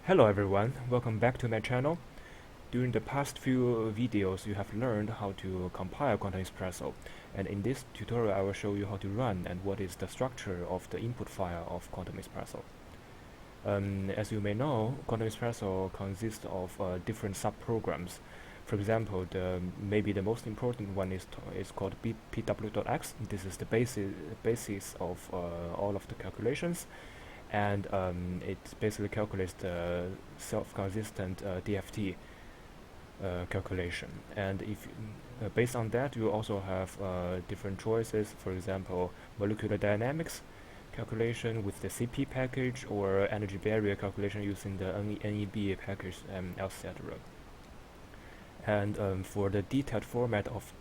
Hello everyone, welcome back to my channel. During the past few videos you have learned how to compile Quantum Espresso, and in this tutorial I will show you how to run and what is the structure of the input file of Quantum Espresso. As you may know, Quantum Espresso consists of different subprograms. For example, maybe the most important one is called pw.x. This is the basis of all of the calculations, and it basically calculates the self-consistent DFT calculation. And if based on that, you also have different choices. For example, molecular dynamics calculation with the CP package, or energy barrier calculation using the NEB package, etc. And for the detailed format of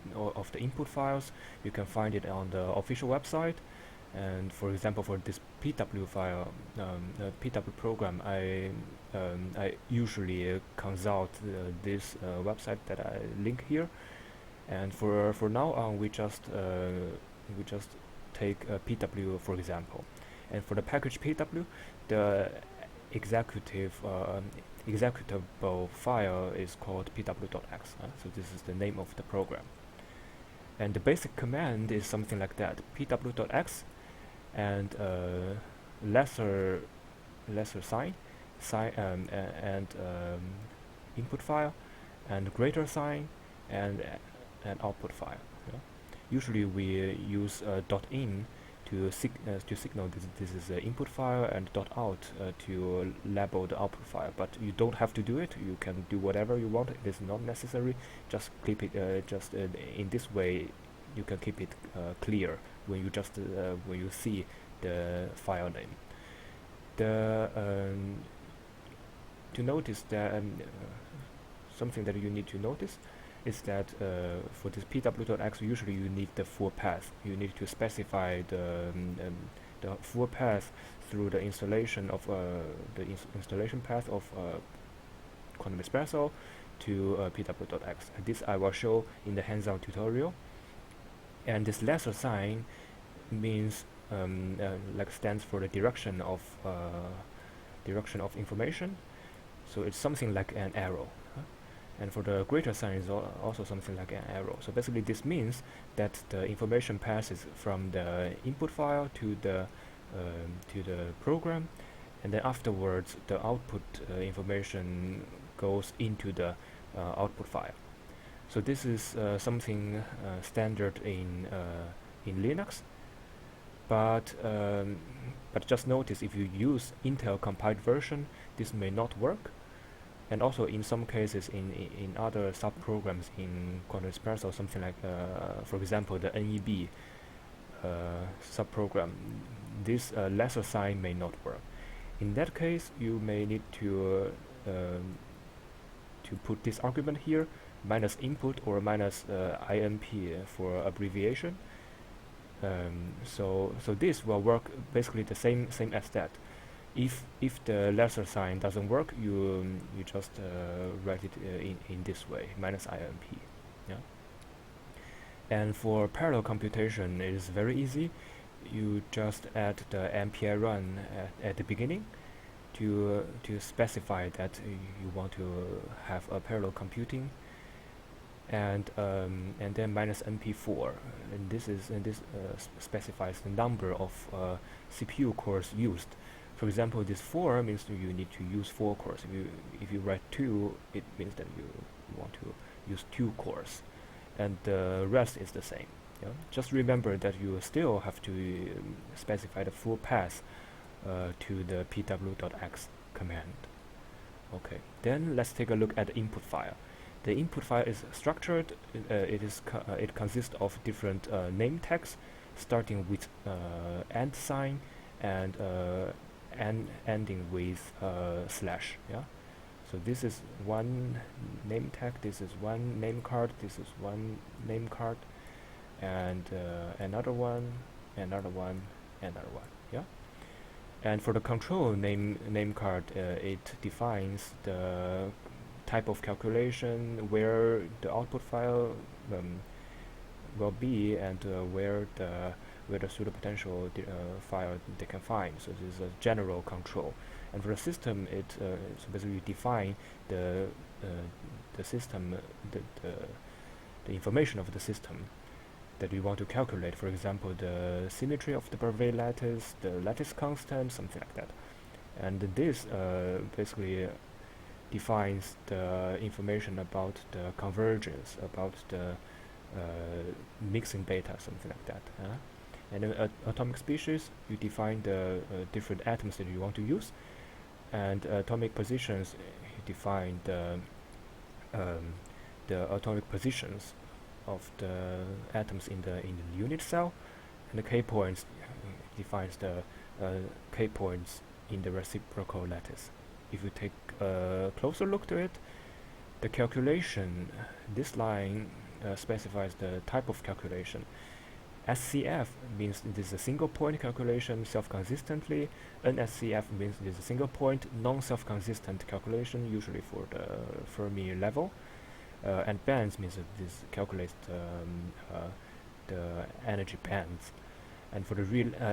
the input files, you can find it on the official website. And for example, for this PW file, PW program, I usually consult this website that I link here. And for now on, we just take PW for example. And for the package PW, the executable file is called pw.x. So this is the name of the program. And the basic command is something like that: pw.x and lesser sign and input file, and greater sign and an output file. Yeah? Usually we use .in to signal this is the input file, and .out to label the output file. But you don't have to do it. You can do whatever you want. It is not necessary. Just keep it in this way. You can keep it clear when you see the file name. To notice that something that you need to notice is that for this pw.x, usually you need the full path. You need to specify the full path through the installation of installation path of Quantum Espresso to pw.x. This I will show in the hands-on tutorial. And this lesser sign means like stands for the direction of information. So it's something like an arrow. And for the greater sign is also something like an arrow. So basically this means that the information passes from the input file to the program, and then afterwards the output information goes into the output file. So this is something standard in Linux, but just notice if you use Intel compiled version, this may not work. And also in some cases in other subprograms in Quantum Espresso, something like for example the NEB subprogram, this lesser sign may not work. In that case, you may need to put this argument here, minus input or minus INP for abbreviation. So this will work basically the same as that. If the lesser sign doesn't work, you just write it in this way, minus INP. Yeah. And for parallel computation, it is very easy. You just add the npr run at the beginning to specify that you want to have a parallel computing, and then minus np4, and this specifies the number of CPU cores used. For example, this 4 means that you need to use 4 cores. If you write 2, it means that you want to use 2 cores, and the rest is the same. Yeah? Just remember that you still have to specify the full path to the pw.x command. Okay, then let's take a look at the input file. The input file is structured. It consists of different name tags, starting with and sign and ending with slash. Yeah. So this is one name tag. This is one name card. This is one name card, and another one, another one, another one. Yeah. And for the control name card, it defines the type of calculation, where the output file will be, and where the pseudopotential file they can find. So this is a general control. And for the system, so basically you define the system, the information of the system that you want to calculate. For example, the symmetry of the Bravais lattice, the lattice constant, something like that. And this basically defines the information about the convergence, about the mixing beta, something like that. And then atomic species, you define the different atoms that you want to use, and atomic positions, you define the atomic positions of the atoms in the unit cell, and the k points defines the k points in the reciprocal lattice. If you take a closer look to it, the calculation, this line specifies the type of calculation. SCF means it is a single point calculation self-consistently. NSCF means it is a single point non-self-consistent calculation, usually for the Fermi level. And bands means that this calculates the energy bands. And for the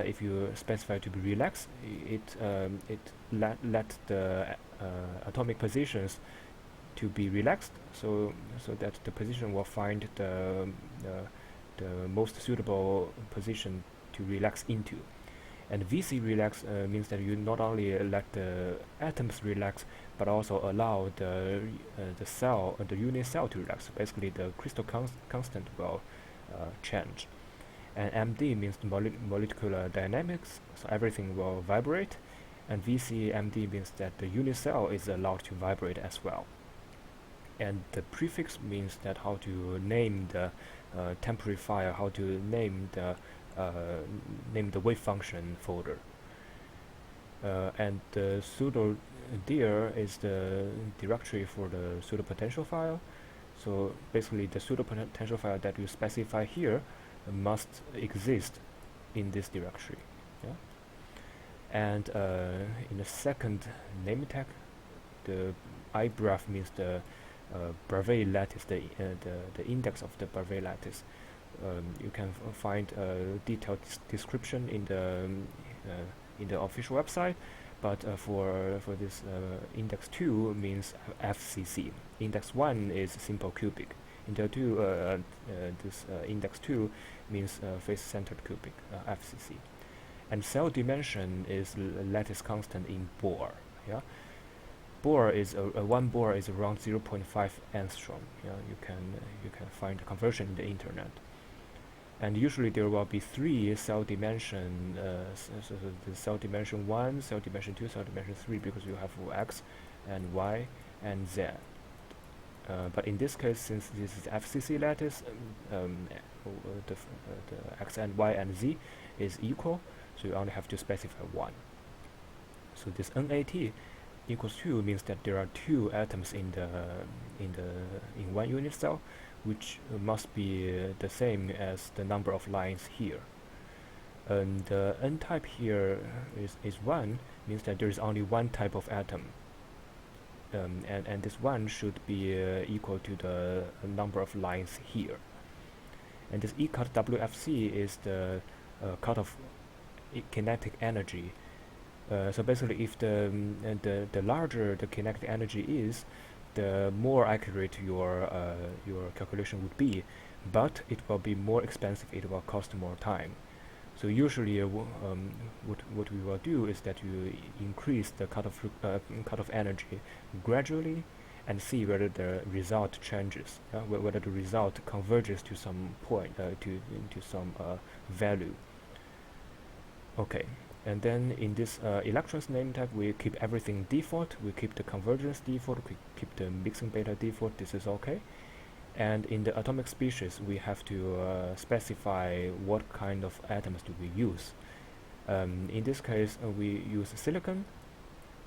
if you specify to be relaxed, it let the atomic positions to be relaxed, so that the position will find the most suitable position to relax into. And VC relax means that you not only let the atoms relax, but also allow the cell, the unit cell to relax. Basically, the crystal constant will change. And MD means molecular dynamics, so everything will vibrate. And VCMD means that the unit cell is allowed to vibrate as well. And the prefix means that how to name the temporary file, how to name the wave function folder. And the pseudo dir is the directory for the pseudo potential file. So basically, the pseudo potential file that you specify here must exist in this directory. Yeah. And in the second name tag, the iBraf means the Bravais lattice, the index of the Bravais lattice. You can find a detailed description in the official website, but for this index 2 means FCC. Index 1 is simple cubic. Index 2, this index 2 means face-centered cubic, FCC. And cell dimension is lattice constant in Bohr. Yeah, Bohr is one Bohr is around 0.5 angstrom. Yeah, you can find the conversion in the internet. And usually there will be 3 cell dimension, so the cell dimension 1, cell dimension 2, cell dimension 3, because you have X and Y and Z. But in this case, since this is FCC lattice, the X and Y and Z is equal, so you only have to specify 1. So this NAT equals 2 means that there are 2 atoms in one unit cell, which must be the same as the number of lines here. And the n type here is 1, means that there is only one type of atom. And this 1 should be equal to the number of lines here. And this E cut WFC is the cutoff kinetic energy. So basically, if the larger the kinetic energy is, the more accurate your calculation would be, but it will be more expensive. It will cost more time. So usually, what we will do is that you increase the cutoff energy gradually, and see whether the result changes, whether the result converges to some point, to some value. Okay. And then in this electrons name tag, we keep everything default. We keep the convergence default. We keep the mixing beta default. This is okay. And in the atomic species, we have to specify what kind of atoms do we use. In this case, we use silicon,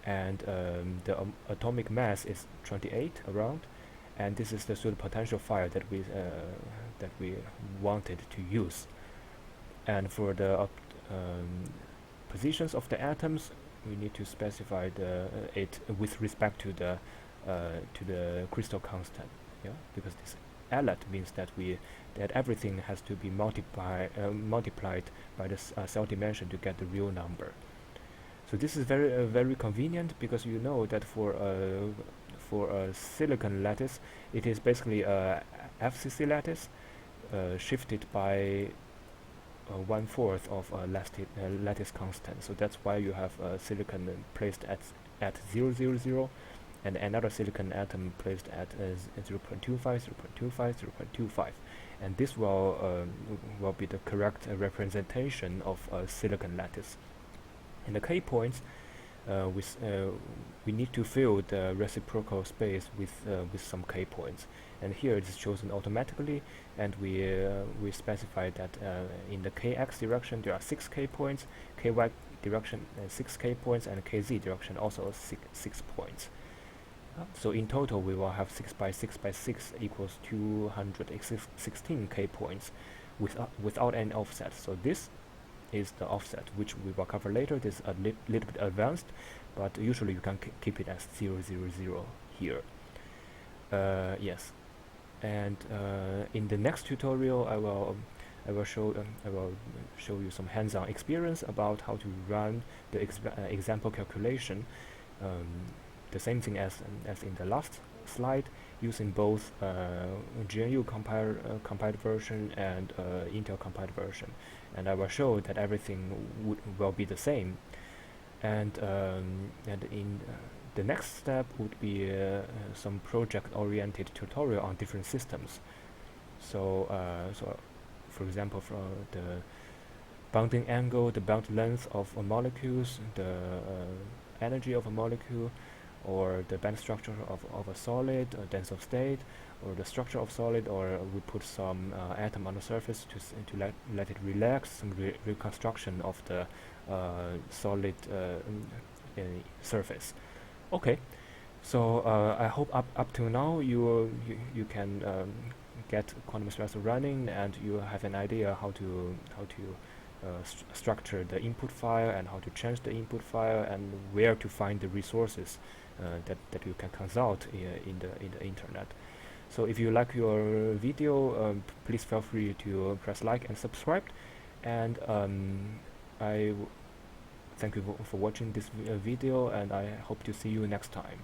and the atomic mass is 28 around. And this is the pseudo potential file that we wanted to use. And for the positions of the atoms, we need to specify it with respect to the crystal constant. Yeah, because this ALAT means that everything has to be multiplied by the cell dimension to get the real number. So this is very convenient, because you know that for a silicon lattice, it is basically a FCC lattice shifted by 1/4 of a lattice constant. So that's why you have silicon placed at 0, 0, 0, and another silicon atom placed at 0.25, 0.25, 0.25, and this will be the correct representation of a silicon lattice. And the K points, we need to fill the reciprocal space with some K points, and here it is chosen automatically, and we specify that in the Kx direction there are 6 K points, Ky direction 6 K points, and Kz direction also 6 points. So in total we will have 6 by 6 by 6 equals 216 K points without any offset. So this is the offset, which we will cover later. This is a little bit advanced, but usually you can keep it as 0, 0, 0 here. Yes, and in the next tutorial I will show you some hands-on experience about how to run the example calculation. The same thing as in the last slide, using both GNU compiled version and Intel compiled version, and I will show that everything will be the same. And in the next step would be some project-oriented tutorial on different systems. So for example, for the bonding angle, the bond length of molecules, the energy of a molecule, or the band structure of a solid, dense of state, or the structure of solid, or we put some atom on the surface to let it relax, some reconstruction of the solid surface. Okay, so I hope up till now you can get quantum espresso running, and you have an idea how to structure the input file, and how to change the input file, and where to find the resources that you can consult in the internet. So if you like your video, please feel free to press like and subscribe, and I thank you for watching this video, and I hope to see you next time.